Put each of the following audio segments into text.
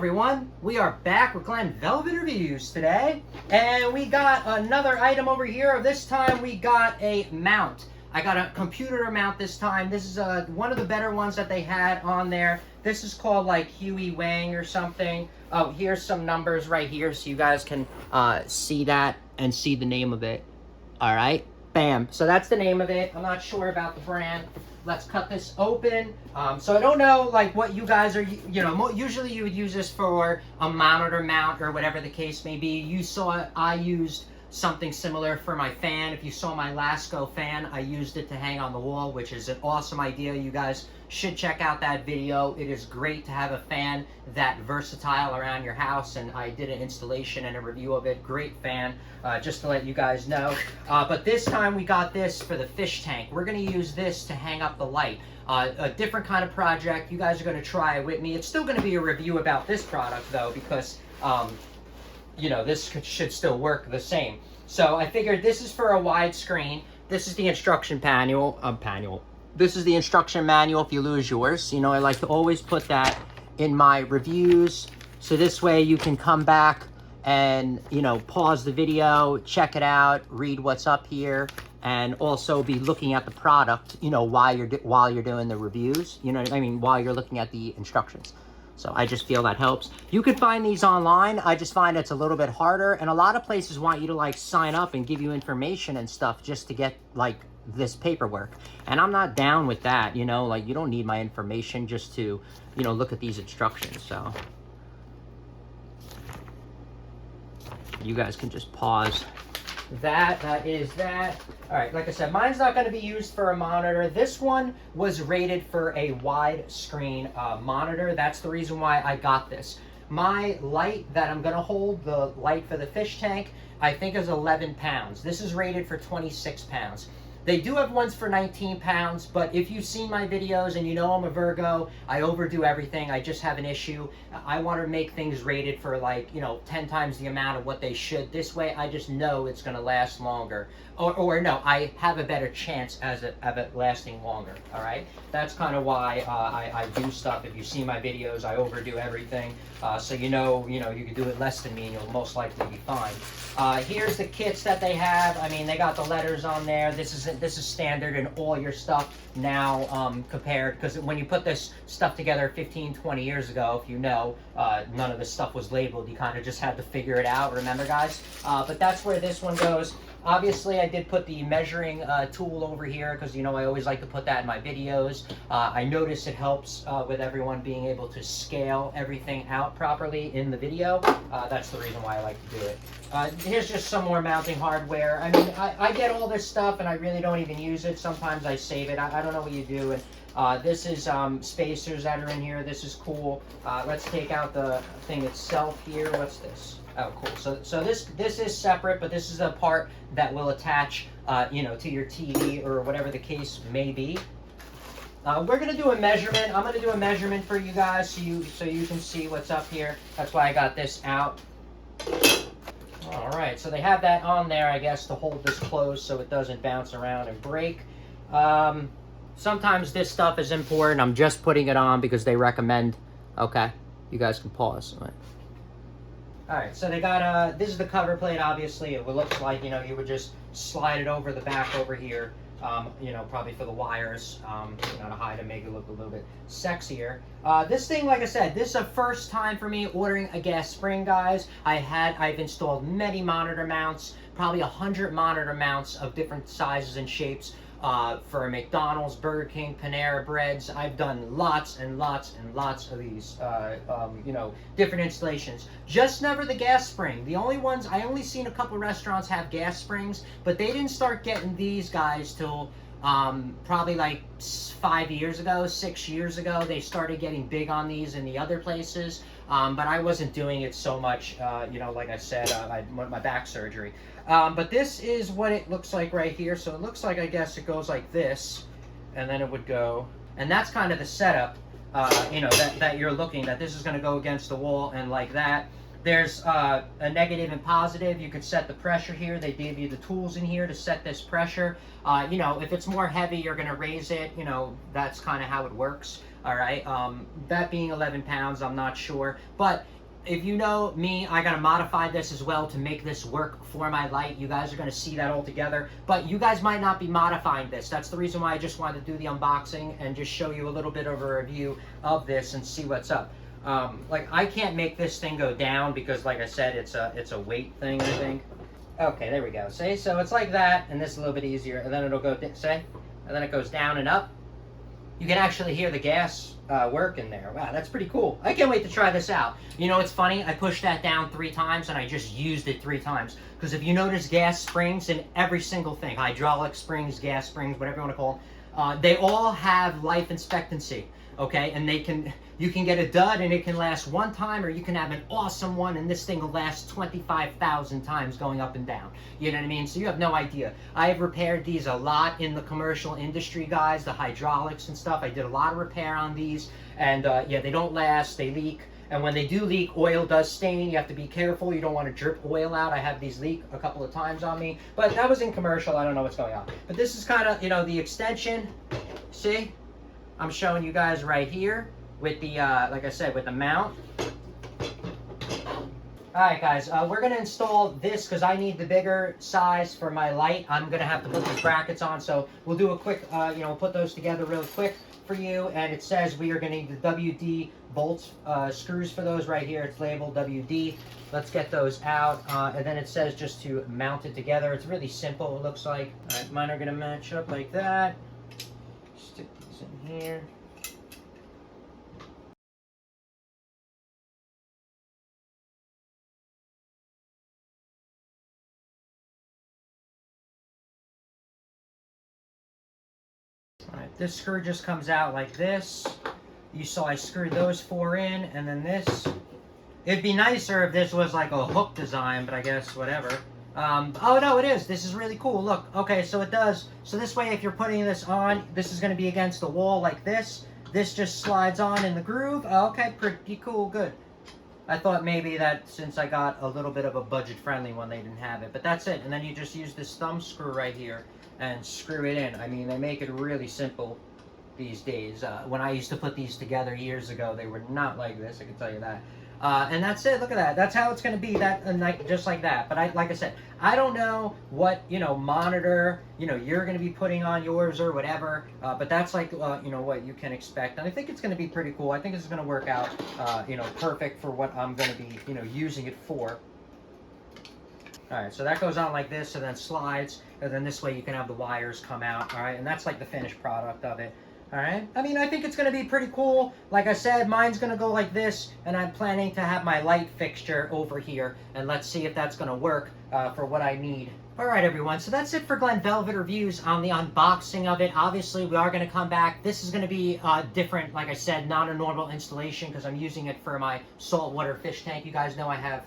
everyone, we are back with Glenn Velvet Reviews today, and we got another item over here. This time we got a mount. I got a computer mount this time. This is one of the better ones that they had on there. This is called like Huey Wang or something. Oh, here's some numbers right here so you guys can see that and see the name of it. All right, bam. So that's the name of it. I'm not sure about the brand. Let's cut this open. So I don't know like what you guys are, usually you would use this for a monitor mount or whatever the case may be. You saw I used something similar for my fan. If you saw my Lasco fan, I used it to hang on the wall, which is an awesome idea. You guys should check out that video. It is great to have a fan that versatile around your house, and I did an installation and a review of it. Great fan, just to let you guys know. But this time we got this for the fish tank. We're gonna use this to hang up the light. A different kind of project. You guys are gonna try it with me. It's still gonna be a review about this product though, because this should still work the same. So I figured this is for a wide screen. This is the instruction manual. This is the instruction manual if you lose yours. I like to always put that in my reviews. So this way you can come back and, pause the video, check it out, read what's up here, and also be looking at the product, while you're doing the reviews. While you're looking at the instructions. So I just feel that helps. You can find these online. I just find it's a little bit harder. And a lot of places want you to like sign up and give you information and stuff just to get like this paperwork. And I'm not down with that, like you don't need my information just to, look at these instructions. So you guys can just pause. That is that. All right, like I said, mine's not going to be used for a monitor. This one was rated for a wide screen monitor. That's the reason why I got this. My light that I'm going to hold, the light for the fish tank, I think is 11 pounds. This is rated for 26 pounds. They do have ones for 19 pounds, but if you've seen my videos and I'm a Virgo, I overdo everything. I just have an issue. I want to make things rated for like, 10 times the amount of what they should. This way, I just know it's going to last longer. Or no, I have a better chance of it lasting longer, all right? That's kind of why I do stuff. If you see my videos, I overdo everything. So you can do it less than me and you'll most likely be fine. Here's the kits that they have. They got the letters on there. This is standard in all your stuff now compared, because when you put this stuff together 15, 20 years ago, if none of this stuff was labeled. You kind of just had to figure it out, remember guys? But that's where this one goes. Obviously, I did put the measuring tool over here because, I always like to put that in my videos. I notice it helps with everyone being able to scale everything out properly in the video. That's the reason why I like to do it. Here's just some more mounting hardware. I get all this stuff and I really don't even use it. Sometimes I save it. I don't know what you do. And this is spacers that are in here. This is cool. Let's take out the thing itself here. What's this? Oh, cool. So this is separate, but this is a part that will attach, to your TV or whatever the case may be. We're gonna do a measurement. I'm gonna do a measurement for you guys so you can see what's up here. That's why I got this out. All right. So they have that on there, I guess, to hold this closed so it doesn't bounce around and break. Sometimes this stuff is important. I'm just putting it on because they recommend. Okay, you guys can pause. All right, so they got this is the cover plate. Obviously, it looks like you would just slide it over the back over here. Probably for the wires, to hide and make it look a little bit sexier. This thing, like I said, this is a first time for me ordering a gas spring, guys. I've installed many monitor mounts, probably 100 monitor mounts of different sizes and shapes. For McDonald's, Burger King, Panera Breads. I've done lots and lots and lots of these, different installations. Just never the gas spring. The only ones, I only seen a couple restaurants have gas springs, but they didn't start getting these guys till probably like 5 years ago, 6 years ago. They started getting big on these in the other places, but I wasn't doing it so much, like I said, my back surgery. But this is what it looks like right here. So it looks like, I guess it goes like this, and then it would go, and that's kind of the setup, that you're looking, that this is going to go against the wall and like that. There's a negative and positive. You could set the pressure here. They gave you the tools in here to set this pressure. You know, if it's more heavy, you're going to raise it. You know, that's kind of how it works. All right. That being 11 pounds, I'm not sure. But if you know me, I got to modify this as well to make this work for my light. You guys are going to see that all together. But you guys might not be modifying this. That's the reason why I just wanted to do the unboxing and just show you a little bit of a review of this and see what's up. Like, I can't make this thing go down because, like I said, it's a weight thing, I think. Okay, there we go. See? So it's like that, and this is a little bit easier. And then it'll go, see? And then it goes down and up. You can actually hear the gas work in there. Wow, that's pretty cool. I can't wait to try this out. You know, it's funny. I pushed that down 3 times, and I just used it 3 times. Because if you notice gas springs in every single thing, hydraulic springs, gas springs, whatever you want to call them, they all have life expectancy. Okay, and you can get a dud and it can last 1 time, or you can have an awesome one and this thing will last 25,000 times going up and down. You know what I mean? So you have no idea. I've repaired these a lot in the commercial industry, guys, the hydraulics and stuff. I did a lot of repair on these, and yeah, they don't last, they leak. And when they do leak, oil does stain. You have to be careful. You don't want to drip oil out. I have these leak a couple of times on me, but that was in commercial. I don't know what's going on. But this is kind of, you know, the extension. See? I'm showing you guys right here with the, like I said, with the mount. Alright guys, we're going to install this because I need the bigger size for my light. I'm going to have to put these brackets on, so we'll do a quick, you know, put those together real quick for you. And it says we are going to need the WD bolts, screws for those right here. It's labeled WD. Let's get those out. And then it says just to mount it together. It's really simple, it looks like. Alright, mine are going to match up like that. Stick these in here. Alright, this screw just comes out like this. You saw I screwed those 4 in, and then this. It'd be nicer if this was like a hook design, but I guess whatever. Oh no, it is. This is really cool. Look, okay, so it does. So this way, if you're putting this on, this is going to be against the wall like this. This just slides on in the groove. Okay, pretty cool, good. I thought maybe that since I got a little bit of a budget-friendly one, they didn't have it. But that's it. And then you just use this thumb screw right here and screw it in. I mean, they make it really simple these days. When I used to put these together years ago, they were not like this, I can tell you that. And that's it. Look at that. That's how it's going to be. That like just like that. But like I said, I don't know what monitor you're going to be putting on yours or whatever. But that's like what you can expect. And I think it's going to be pretty cool. I think this is going to work out perfect for what I'm going to be using it for. All right, so that goes on like this, and then slides, and then this way you can have the wires come out. All right, and that's like the finished product of it. All right, I mean, I think it's going to be pretty cool. Like I said, mine's going to go like this, and I'm planning to have my light fixture over here, and let's see if that's going to work for what I need. All right, everyone, so that's it for Glen Velvet Reviews on the unboxing of it. Obviously, we are going to come back. This is going to be different, like I said, not a normal installation because I'm using it for my saltwater fish tank. You guys know I have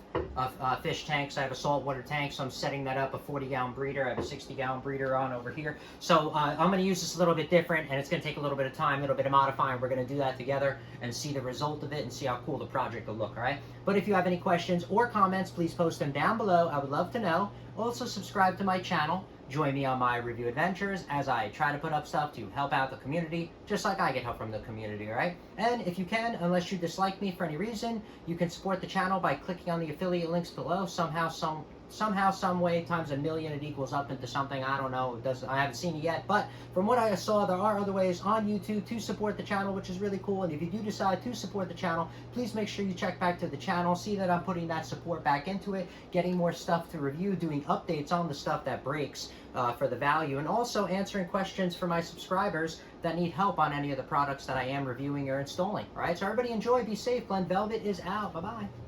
fish tanks. I have a saltwater tank, so I'm setting that up, a 40-gallon breeder. I have a 60-gallon breeder on over here. So I'm going to use this a little bit different, and it's going to take a little bit of time, a little bit of modifying. We're going to do that together and see the result of it and see how cool the project will look, all right? But if you have any questions or comments, please post them down below. I would love to know. Also, subscribe to my channel. Join me on my review adventures as I try to put up stuff to help out the community, just like I get help from the community, all right? And if you can, unless you dislike me for any reason, you can support the channel by clicking on the affiliate links below. Somehow, some way, times a million, it equals up into something. I don't know. I haven't seen it yet. But from what I saw, there are other ways on YouTube to support the channel, which is really cool. And if you do decide to support the channel, please make sure you check back to the channel. See that I'm putting that support back into it, getting more stuff to review, doing updates on the stuff that breaks for the value, and also answering questions for my subscribers that need help on any of the products that I am reviewing or installing. All right, so everybody enjoy, be safe. Glen Velvet is out. Bye-bye.